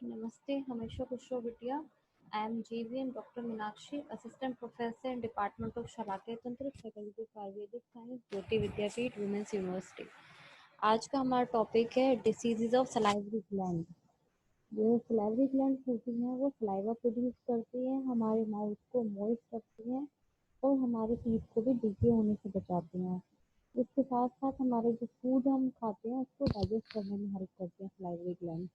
Namaste, हमेशा खुश रहो बिटिया। I am JVM Dr. Meenakshi, Assistant Professor in Department of शलाकय तंत्र, Faculty of Ayurvedic Science, Jyoti Vidyapeeth, women's university. आज का हमारा टॉपिक है डिसीजेज ऑफ सलाइवरी ग्लैंड। जो सलाइवरी ग्लैंड होती हैं वो सलाइवा प्रोड्यूस करती हैं, हमारे माउथ को मॉइस्ट रखती हैं और हमारे टीथ को भी डिगे होने से बचाती हैं। इसके साथ साथ हमारे जो फूड हम खाते हैं उसको डाइजेस्ट करने में हेल्प करती हैं सलाइवरी ग्लैंड।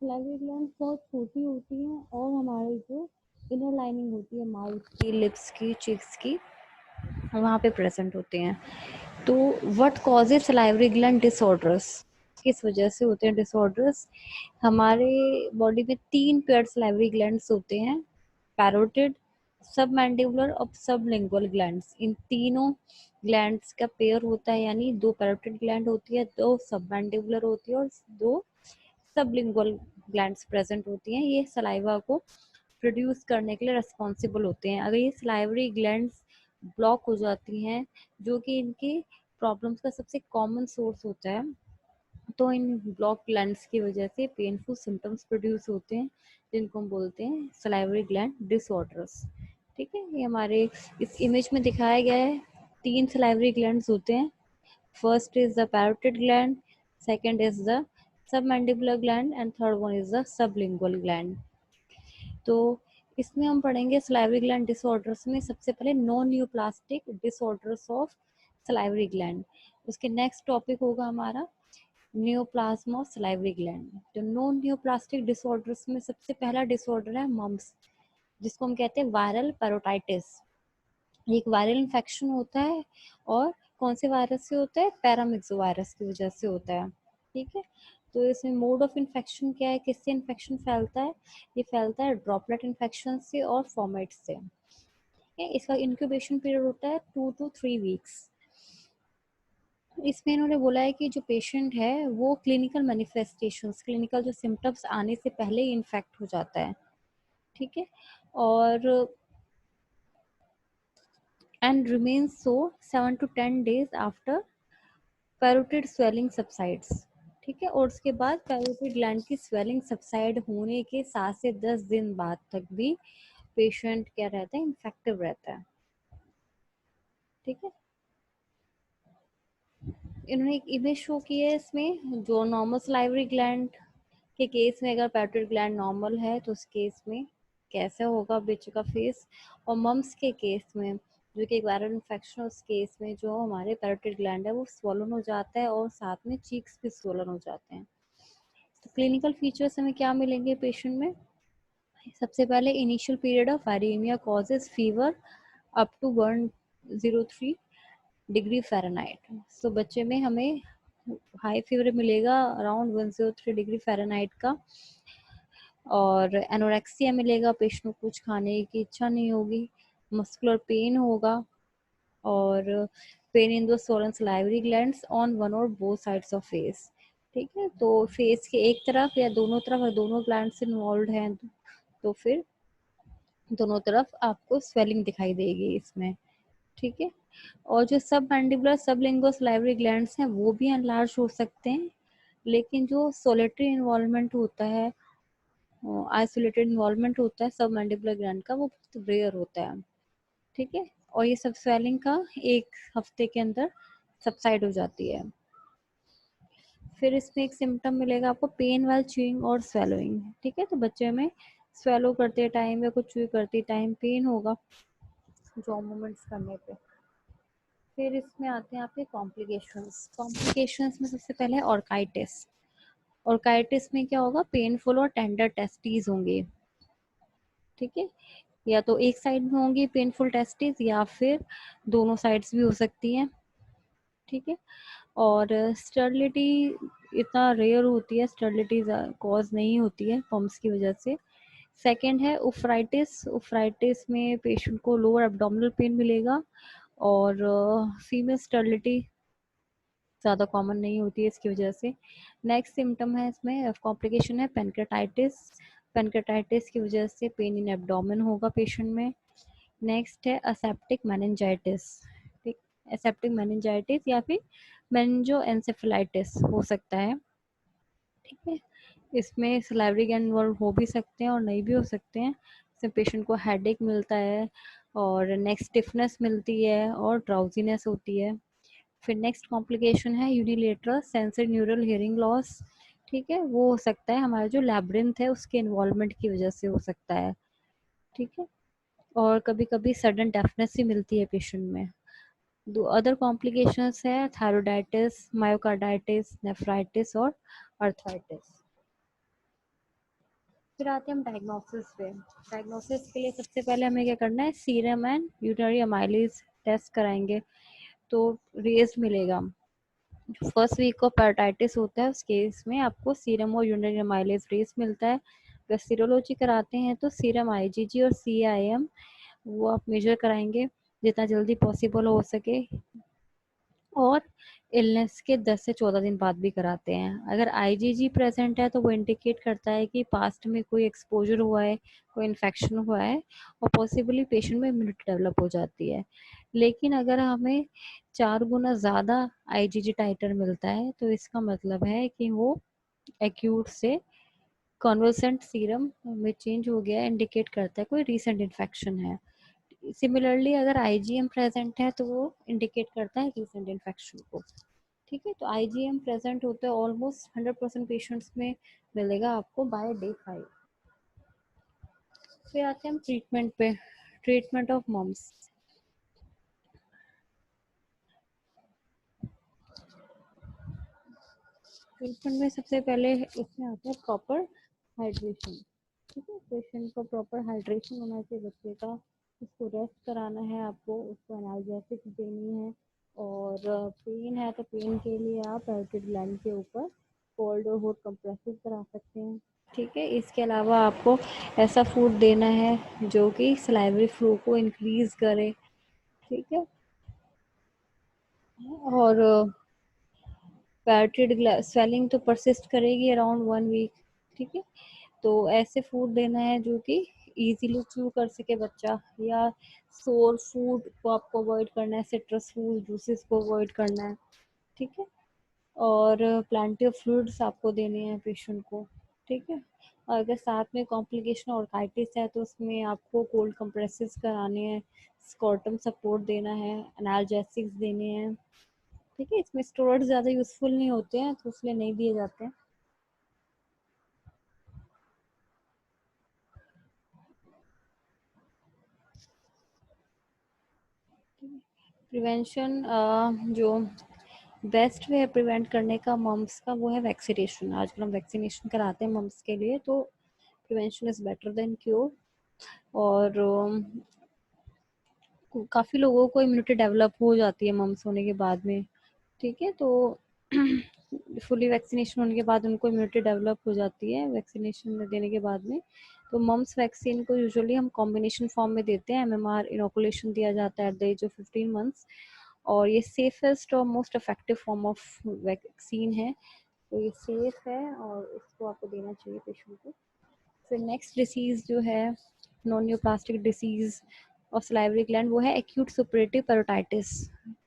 सलाइवरी ग्लैंड बहुत छोटी होती हैं और हमारी जो इनर लाइनिंग होती है माउथ की, लिप्स की, चिक्स की, वहाँ पे प्रेजेंट होते हैं। तो what causes salivary gland disorders, किस वजह से होते हैं डिसऑर्डर्स? हमारे बॉडी में 3 पेयर सलाइवरी ग्लैंड्स होते हैं, पैरोटिड, सबमैंडिबुलर और सबलिंगुअल ग्लैंड्स। इन तीनों ग्लैंड्स का पेयर होता है, यानी 2 पैरोटिड ग्लैंड होती है, 2 सबमैंडिबुलर होती है और 2 सबलिंगुअल ग्लैंड्स प्रेजेंट होती हैं। ये सलाइवा को प्रोड्यूस करने के लिए रिस्पॉन्सिबल होते हैं। अगर ये सलाइवरी ग्लैंड्स ब्लॉक हो जाती हैं, जो कि इनकी प्रॉब्लम्स का सबसे कॉमन सोर्स होता है, तो इन ब्लॉक ग्लैंड्स की वजह से पेनफुल सिम्टम्स प्रोड्यूस होते हैं, जिनको हम बोलते हैं सलाइवरी ग्लैंड डिसऑर्डर्स। ठीक है, ये हमारे इस इमेज में दिखाया गया है। 3 सलाइवरी ग्लैंड्स होते हैं। First is the parotid gland, second is the submandibular gland and third one is the sublingual gland. तो इसमें हम पढ़ेंगे सलाइवरी ग्लैंड डिसऑर्डर्स में सबसे पहले non neoplastic disorders of salivary gland. उसके नेक्स्ट टॉपिक होगा हमारा न्यूप्लाज्म ऑफ सलाइवरी ग्लैंड। तो नॉन न्यूप्लास्टिक डिसऑर्डर्स में सबसे पहला डिसऑर्डर है मम्स, जिसको हम कहते हैं वायरल पैरोटाइटिस। एक वायरल इन्फेक्शन होता है और कौन से वायरस से होता है? पैरामिक्सो वायरस की वजह से होता है। ठीक है, तो इसमें मोड ऑफ इन्फेक्शन क्या है, किससे इन्फेक्शन फैलता है? ये फैलता है ड्रॉपलेट इन्फेक्शन से और फॉर्मेट से। इसका इंक्यूबेशन पीरियड होता है 2 to 3 वीक्स। इसमें इन्होंने बोला है कि जो पेशेंट है वो क्लिनिकल मैनिफेस्टेशंस, क्लिनिकल जो सिम्टम्स आने से पहले ही इन्फेक्ट हो जाता है। ठीक है, और and remains so 7 to 10 days after parotid swelling subsides. ठीक है, और उसके बाद पैरोटिड ग्लैंड की स्वेलिंग सबसाइड होने के 7 से 10 दिन बाद तक भी पेशेंट क्या रहता है? इन्फेक्टिव रहता है। ठीक है, इन्होंने एक इमेज शो की है इसमें, जो नॉर्मल सलाइवरी ग्लैंड के केस में अगर पैरोटिड ग्लैंड नॉर्मल है तो उस केस में कैसे होगा बच्चे का फेस, और मम्स के केस में जो कि एक वायरल इन्फेक्शन, उस केस में जो हमारे पैरोटिड ग्लैंड है वो स्वोलन हो जाता है और साथ में चीक्स भी स्वोलन हो जाते हैं। तो क्लिनिकल फीचर्स हमें क्या मिलेंगे पेशेंट में? सबसे पहले initial period of viraemia causes fever up to 103 degree Fahrenheit. So बच्चे में हमें हाई फीवर मिलेगा अराउंड 103 डिग्री फ़ारेनहाइट का, और एनोरेक्सिया मिलेगा, पेशेंट को कुछ खाने की इच्छा नहीं होगी, मस्कुलर पेन होगा, और pain in the swollen salivary glands on one और बोथ साइड्स ऑफ फेस। ठीक है, तो फेस के एक तरफ या दोनों तरफ, अगर दोनों ग्लैंड्स इन्वॉल्व हैं तो फिर दोनों तरफ आपको स्वेलिंग दिखाई देगी इसमें। ठीक है, और जो सब मैंडिबुलर सबलिंगुअल सलाइवरी ग्लैंड्स हैं वो भी एनलार्ज हो सकते हैं, लेकिन जो सोलिटरी इन्वॉल्वमेंट होता है, आइसोलेटेड इन्वॉल्वमेंट होता है सब मैंडिबुलर ग्लैंड का, वो बहुत रेयर होता है। ठीक है, और ये सब स्वेलिंग का 1 हफ्ते के अंदर सबसाइड हो जाती है। फिर इसमें एक सिम्टम मिलेगा आपको पेन वाइल च्यूइंग और स्वेलोइंग। ठीक है, तो बच्चे में स्वेलो करते टाइम या कुछ च्यू करते टाइम पेन होगा जॉ मूवमेंट्स करने पे। फिर इसमें आते हैं आपके कॉम्प्लिकेशंस। कॉम्प्लिकेशंस में सबसे पहले है ऑर्काइटिस। ऑर्काइटिस में क्या होगा? पेनफुल और टेंडर टेस्टीज होंगे। ठीक है, या तो एक साइड में होंगी पेनफुल टेस्टीज या फिर दोनों साइड्स भी हो सकती हैं। ठीक है, और स्टर्लिटी इतना रेयर होती है, स्टर्लिटी कॉज नहीं होती है पम्प्स की वजह से। सेकेंड है उफ्राइटिस। उफ्राइटिस में पेशेंट को लोअर एब्डोमिनल पेन मिलेगा, और फीमेल स्टर्लिटी ज़्यादा कॉमन नहीं होती है इसकी वजह से। नेक्स्ट सिम्टम है इसमें कॉम्प्लिकेशन है पेनक्रेटाइटिस। पेनक्रेटाइटिस की वजह से पेन इन एब्डोमेन होगा पेशेंट में। नेक्स्ट है असेप्टिक मेनिंजाइटिस। ठीक, असेप्टिक मेनिंजाइटिस या फिर मेनिंजोएन्सेफेलाइटिस हो सकता है। ठीक है, इसमें सलाइवरी गलैंड इन्वॉल्व हो भी सकते हैं और नहीं भी हो सकते हैं। इसमें पेशेंट को हेडेक मिलता है और नेक स्टिफनेस मिलती है और ड्राउजीनेस होती है। फिर नेक्स्ट कॉम्प्लिकेशन है unilateral sensory neural hearing loss. ठीक है, वो हो सकता है हमारा जो लैब्रिंथ है उसके इन्वॉल्वमेंट की वजह से हो सकता है। ठीक है, और कभी कभी सडन डेफनेस भी मिलती है पेशेंट में। दो अदर कॉम्प्लिकेशंस है थायरोडाइटिस, मायोकार्डाइटिस, नेफ्राइटिस और अर्थराइटिस। फिर आते हैं हम डायग्नोसिस पे। डायग्नोसिस के लिए सबसे पहले हमें क्या करना है, serum and urinary amylase test कराएंगे तो रेज मिलेगा। फर्स्ट वीक को पैराटाइटिस होता है उस केस में आपको सीरम और यूरिनरी अमाइलेज रेस मिलता है। अगर सीरोलॉजी कराते हैं तो सीरम आईजीजी और सीआईएम वो आप मेजर कराएंगे जितना जल्दी पॉसिबल हो सके, और इलनेस के 10 से 14 दिन बाद भी कराते हैं। अगर आईजीजी प्रेजेंट है तो वो इंडिकेट करता है कि पास्ट में कोई एक्सपोजर हुआ है, कोई इन्फेक्शन हुआ है और पॉसिबली पेशेंट में इम्यूनिटी डेवलप हो जाती है। लेकिन अगर हमें 4 गुना ज़्यादा आईजीजी टाइटर मिलता है तो इसका मतलब है कि वो एक्यूट से कन्वर्सेंट सीरम में चेंज हो गया, इंडिकेट करता है कोई रीसेंट इन्फेक्शन है। सिमिलरली अगर आईजीएम प्रेजेंट है तो वो इंडिकेट करता है रीसेंट इन्फेक्शन को। ठीक है, तो आईजीएम प्रेजेंट होता है ऑलमोस्ट 100% पेशेंट्स में मिलेगा आपको बाय डे 5। फिर आते हैं हम ट्रीटमेंट पे। Treatment of mums. ट्रीटमेंट में सबसे पहले इसमें आता है प्रॉपर हाइड्रेशन। ठीक है, पेशेंट को प्रॉपर हाइड्रेशन होना चाहिए बच्चे का। उसको रेस्ट कराना है आपको, उसको एनाल्जेसिक देनी है। और पेन है तो पेन के लिए आप पैरोटिड ग्लैंड के ऊपर कोल्ड और हॉट कंप्रेसिव करा सकते हैं। ठीक है, इसके अलावा आपको ऐसा फूड देना है जो कि सलाइवरी फ्लो को इंक्रीज करे। ठीक है, और पैरोटिड स्वेलिंग तो परसिस्ट करेगी अराउंड 1 वीक। ठीक है, तो ऐसे फूड देना है जो कि इजीली च्यू कर सके बच्चा, या सोर फूड को आपको अवॉइड करना है, सिट्रस फूड जूसेस को अवॉइड करना है। ठीक है, और प्लांटी ऑफ फ्लूइड्स आपको देने हैं पेशेंट को। ठीक है, और अगर साथ में कॉम्प्लिकेशन ऑर्काइटिस है तो उसमें आपको कोल्ड कंप्रेसेस कराने हैं, स्कॉटम सपोर्ट देना है, एनाल्जेसिक्स देने हैं। ठीक है, इसमें स्टेरॉइड ज़्यादा यूजफुल नहीं होते हैं तो इसलिए नहीं दिए जाते हैं। प्रिवेंशन जो बेस्ट वे है प्रिवेंट करने का मम्स का वो है वैक्सीनेशन। आजकल हम वैक्सीनेशन कराते हैं मम्स के लिए, तो prevention is better than cure. और काफ़ी लोगों को इम्यूनिटी डेवलप हो जाती है मम्स होने के बाद में। ठीक है, तो फुली वैक्सीनेशन होने के बाद उनको इम्यूनिटी डेवलप हो जाती है वैक्सीनेशन देने के बाद में। तो मम्स वैक्सीन को यूजुअली हम कॉम्बिनेशन फॉर्म में देते हैं, एमएमआर इनोकुलेशन दिया जाता है at the age of 15 months. और ये सेफेस्ट और most effective form of vaccine है, तो ये सेफ है और इसको आपको देना चाहिए पेशेंट को। फिर नेक्स्ट डिसीज़ जो है नॉन न्यूप्लास्टिक डिसीज़ और सलाइवरी ग्लैंड, वो है एक्यूट सुपरेटिव पेरोटाइटिस।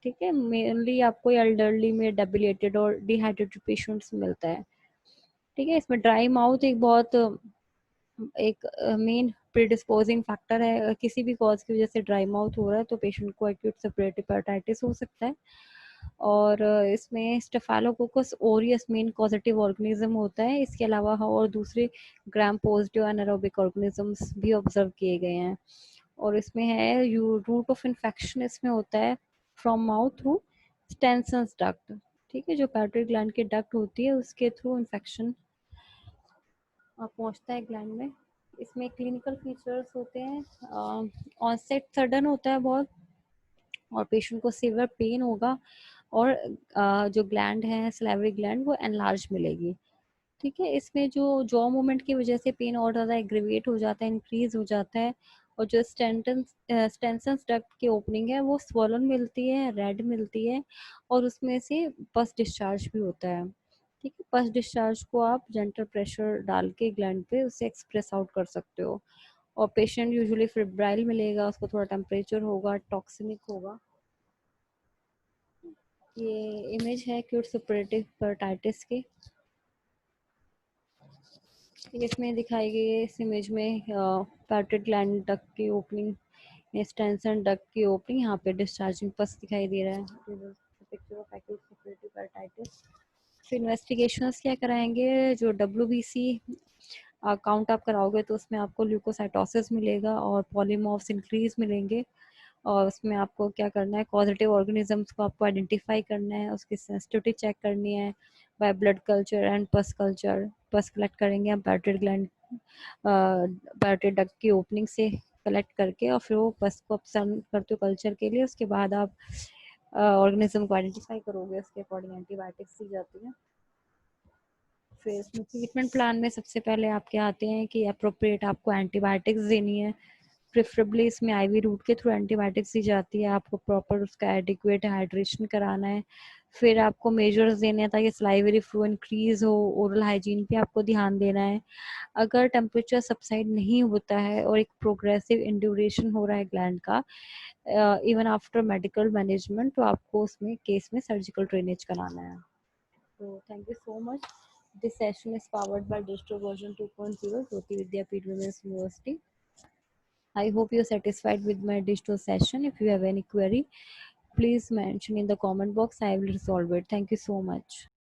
ठीक है, मेनली आपको एल्डरली में डेबिलेटेड और डिहाइड्रेटेड पेशेंट्स में मिलता है। ठीक है, इसमें ड्राई माउथ एक बहुत एक मेन प्रीडिस्पोजिंग फैक्टर है। किसी भी कॉज की वजह से ड्राई माउथ हो रहा है तो पेशेंट को एक्यूट सुपरेटिव पेरोटाइटिस हो सकता है। और इसमें staphylococcus Orius main causative organism होता है। इसके अलावा और दूसरे ग्राम पॉजिटिव एनारोबिक ऑर्गेनिजम्स भी ऑब्जर्व किए गए हैं। और इसमें है यू रूट ऑफ इन्फेक्शन इसमें होता है फ्रॉम माउथ थ्रू स्टेंसन्स डक्ट। ठीक है, जो पैट्री ग्लैंड की डक्ट होती है उसके थ्रू इन्फेक्शन पहुंचता है ग्लैंड में। इसमें क्लिनिकल फीचर्स होते हैं, ऑनसेट सडन होता है बहुत, और पेशेंट को सीवियर पेन होगा, और जो ग्लैंड है सलाइवरी ग्लैंड वो एनलार्ज मिलेगी। ठीक है, इसमें जो जॉ मूवमेंट की वजह से पेन और ज़्यादा एग्रीवेट हो जाता है, इंक्रीज हो जाता है। और जो स्टेंसन डक्ट की ओपनिंग है वो स्वॉलन मिलती है, रेड मिलती है, और उसमें से पस डिस्चार्ज भी होता है। ठीक है, पस डिस्चार्ज को आप जेंटल प्रेशर डाल के ग्लैंड पे उसे एक्सप्रेस आउट कर सकते हो। और पेशेंट यूजुअली फिब्राइल मिलेगा, उसको थोड़ा टेम्परेचर होगा, टॉक्सिनिक होगा। ये इमेज है एक्यूट सुपरेटिव पेरिटाइटिस की। इसमें दिखाई गई है इस इमेज में पैरेटेड ग्लैंड डक्ट की ओपनिंग, स्टेंसन डक्ट की ओपनिंग, यहाँ पे डिस्चार्जिंग पस दिखाई दे रहा है। Picture of acute suppurative parotitis. फिर इन्वेस्टिगेशंस क्या कराएंगे, जो WBC काउंट आप कराओगे तो उसमें आपको ल्यूकोसाइटोसिस मिलेगा और पॉलीमॉर्फ्स इंक्रीज मिलेंगे। और उसमें आपको क्या करना है, पॉजिटिव ऑर्गेनिजम्स को आपको आइडेंटिफाई करना है, उसकी सेंसिटिविटी चेक करनी है बाय ब्लड कल्चर एंड पस कल्चर। पस कलेक्ट करेंगे हम पैरेटेड ग्लैंड, पैरेटेड डक्ट की ओपनिंग से कलेक्ट करके, और फिर वो पस को ऑब्जर्व करते हो कल्चर के लिए। उसके बाद आप ऑर्गेनिज्म को आइडेंटिफाई करोगे, उसके अकॉर्डिंग एंटीबायोटिक्स दी जाती है। फिर इसमें ट्रीटमेंट प्लान में सबसे पहले आपके आते हैं कि अप्रोप्रिएट आपको एंटीबायोटिक्स देनी है, प्रेफरेबली इसमें आईवी रूट के थ्रू एंटीबायोटिक्स दी जाती है। आपको प्रॉपर उसका एडिक्वेट हाइड्रेशन कराना है। फिर आपको मेजर्स देने हैं ताकि सलाइवरी फ्लो इंक्रीज हो, ओरल हाइजीन पे आपको ध्यान देना है। अगर टेम्परेचर सबसाइड नहीं होता है और एक प्रोग्रेसिव इंड्यूरेशन हो रहा है ग्लैंड का इवन आफ्टर मेडिकल मैनेजमेंट, तो आपको उसमें केस में सर्जिकल ड्रेनेज कराना है। तो thank you so much. This session is powered by digital version 2.0 Jyoti Vidyapeeth women's university. I hope you're satisfied with my digital session. If you have any query, please mention in the comment box. I will resolve it. Thank you so much.